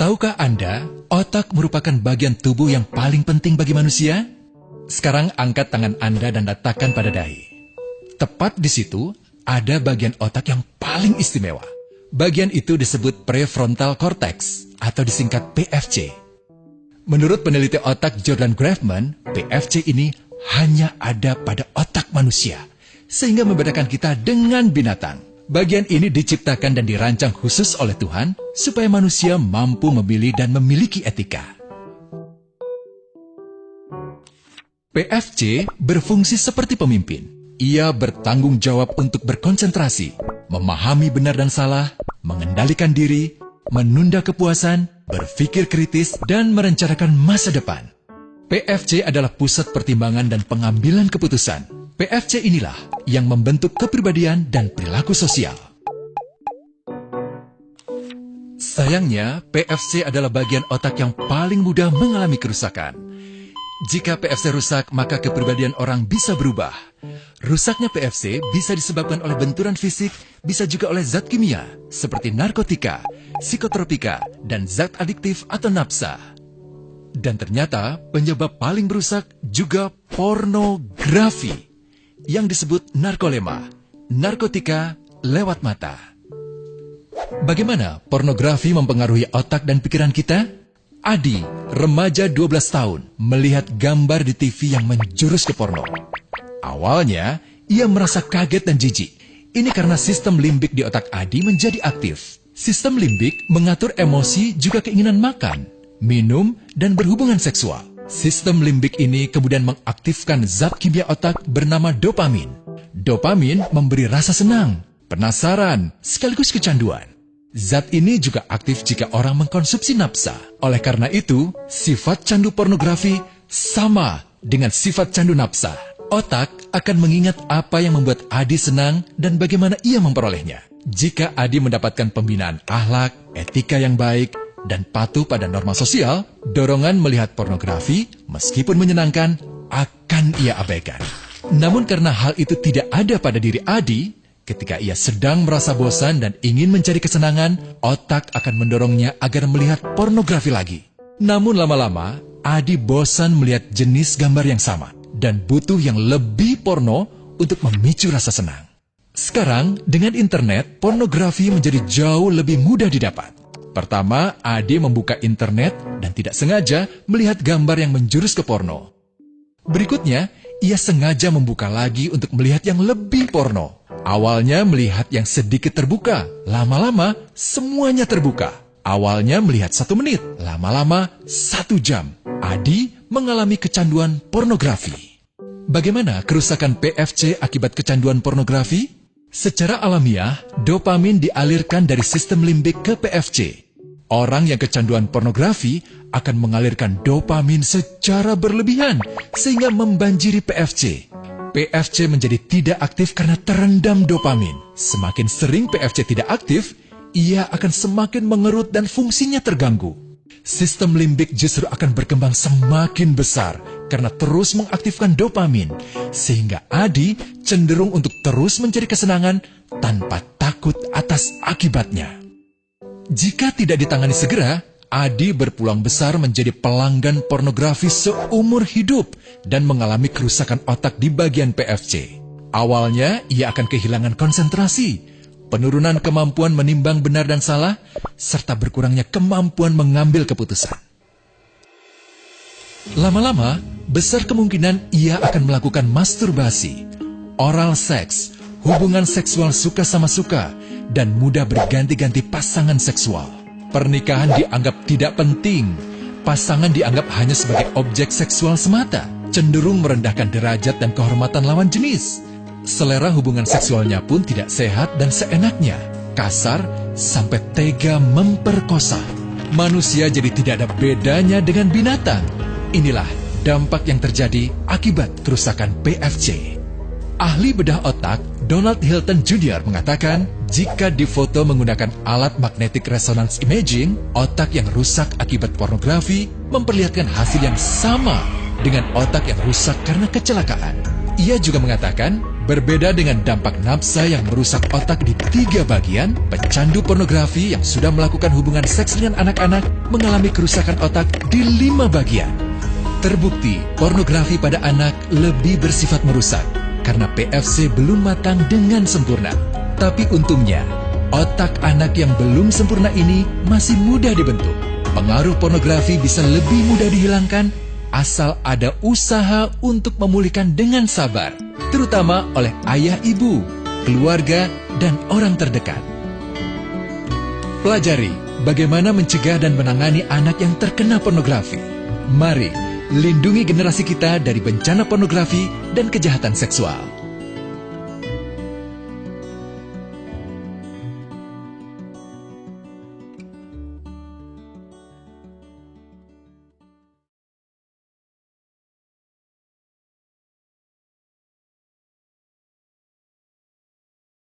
Tahukah Anda, otak merupakan bagian tubuh yang paling penting bagi manusia? Sekarang angkat tangan Anda dan letakkan pada dahi. Tepat di situ, ada bagian otak yang paling istimewa. Bagian itu disebut prefrontal cortex, atau disingkat PFC. Menurut peneliti otak Jordan Grafman, PFC ini hanya ada pada otak manusia, sehingga membedakan kita dengan binatang. Bagian ini diciptakan dan dirancang khusus oleh Tuhan supaya manusia mampu memilih dan memiliki etika. PFC berfungsi seperti pemimpin. Ia bertanggung jawab untuk berkonsentrasi, memahami benar dan salah, mengendalikan diri, menunda kepuasan, berpikir kritis, dan merencanakan masa depan. PFC adalah pusat pertimbangan dan pengambilan keputusan. PFC inilah yang membentuk kepribadian dan perilaku sosial. Sayangnya, PFC adalah bagian otak yang paling mudah mengalami kerusakan. Jika PFC rusak, maka kepribadian orang bisa berubah. Rusaknya PFC bisa disebabkan oleh benturan fisik, bisa juga oleh zat kimia, seperti narkotika, psikotropika, dan zat adiktif atau nafsa. Dan ternyata penyebab paling merusak juga pornografi, yang disebut narkolema, narkotika lewat mata. Bagaimana pornografi mempengaruhi otak dan pikiran kita? Adi, remaja 12 tahun, melihat gambar di TV yang menjurus ke porno. Awalnya, ia merasa kaget dan jijik. Ini karena sistem limbik di otak Adi menjadi aktif. Sistem limbik mengatur emosi juga keinginan makan, minum, dan berhubungan seksual. Sistem limbik ini kemudian mengaktifkan zat kimia otak bernama dopamin. Dopamin memberi rasa senang, penasaran, sekaligus kecanduan. Zat ini juga aktif jika orang mengkonsumsi nafsa. Oleh karena itu, sifat candu pornografi sama dengan sifat candu nafsa. Otak akan mengingat apa yang membuat Adi senang dan bagaimana ia memperolehnya. Jika Adi mendapatkan pembinaan akhlak, etika yang baik, dan patuh pada norma sosial, dorongan melihat pornografi, meskipun menyenangkan, akan ia abaikan. Namun karena hal itu tidak ada pada diri Adi, ketika ia sedang merasa bosan dan ingin mencari kesenangan, otak akan mendorongnya agar melihat pornografi lagi. Namun lama-lama, Adi bosan melihat jenis gambar yang sama, dan butuh yang lebih porno untuk memicu rasa senang. Sekarang, dengan internet, pornografi menjadi jauh lebih mudah didapat. Pertama, Adi membuka internet dan tidak sengaja melihat gambar yang menjurus ke porno. Berikutnya, ia sengaja membuka lagi untuk melihat yang lebih porno. Awalnya melihat yang sedikit terbuka, lama-lama semuanya terbuka. Awalnya melihat 1 menit, lama-lama 1 jam. Adi mengalami kecanduan pornografi. Bagaimana kerusakan PFC akibat kecanduan pornografi? Secara alamiah, dopamin dialirkan dari sistem limbik ke PFC. Orang yang kecanduan pornografi akan mengalirkan dopamin secara berlebihan, sehingga membanjiri PFC. PFC menjadi tidak aktif karena terendam dopamin. Semakin sering PFC tidak aktif, ia akan semakin mengerut dan fungsinya terganggu. Sistem limbik justru akan berkembang semakin besar karena terus mengaktifkan dopamin, sehingga Adi cenderung untuk terus mencari kesenangan tanpa takut atas akibatnya. Jika tidak ditangani segera, Adi berpeluang besar menjadi pelanggan pornografi seumur hidup dan mengalami kerusakan otak di bagian PFC. Awalnya, ia akan kehilangan konsentrasi, penurunan kemampuan menimbang benar dan salah, serta berkurangnya kemampuan mengambil keputusan. Lama-lama, besar kemungkinan ia akan melakukan masturbasi, oral seks, hubungan seksual suka sama suka, dan mudah berganti-ganti pasangan seksual. Pernikahan dianggap tidak penting, pasangan dianggap hanya sebagai objek seksual semata, cenderung merendahkan derajat dan kehormatan lawan jenis. Selera hubungan seksualnya pun tidak sehat dan seenaknya, kasar sampai tega memperkosa. Manusia jadi tidak ada bedanya dengan binatang. Inilah dampak yang terjadi akibat kerusakan PFC. Ahli bedah otak Donald Hilton Jr. mengatakan, jika difoto menggunakan alat magnetic resonance imaging, otak yang rusak akibat pornografi memperlihatkan hasil yang sama dengan otak yang rusak karena kecelakaan. Ia juga mengatakan Berbeda dengan dampak nafsa yang merusak otak di 3 bagian, pecandu pornografi yang sudah melakukan hubungan seks dengan anak-anak mengalami kerusakan otak di 5 bagian. Terbukti, pornografi pada anak lebih bersifat merusak karena PFC belum matang dengan sempurna. Tapi untungnya, otak anak yang belum sempurna ini masih mudah dibentuk. Pengaruh pornografi bisa lebih mudah dihilangkan asal ada usaha untuk memulihkan dengan sabar, terutama oleh ayah ibu, keluarga, dan orang terdekat. Pelajari bagaimana mencegah dan menangani anak yang terkena pornografi. Mari lindungi generasi kita dari bencana pornografi dan kejahatan seksual.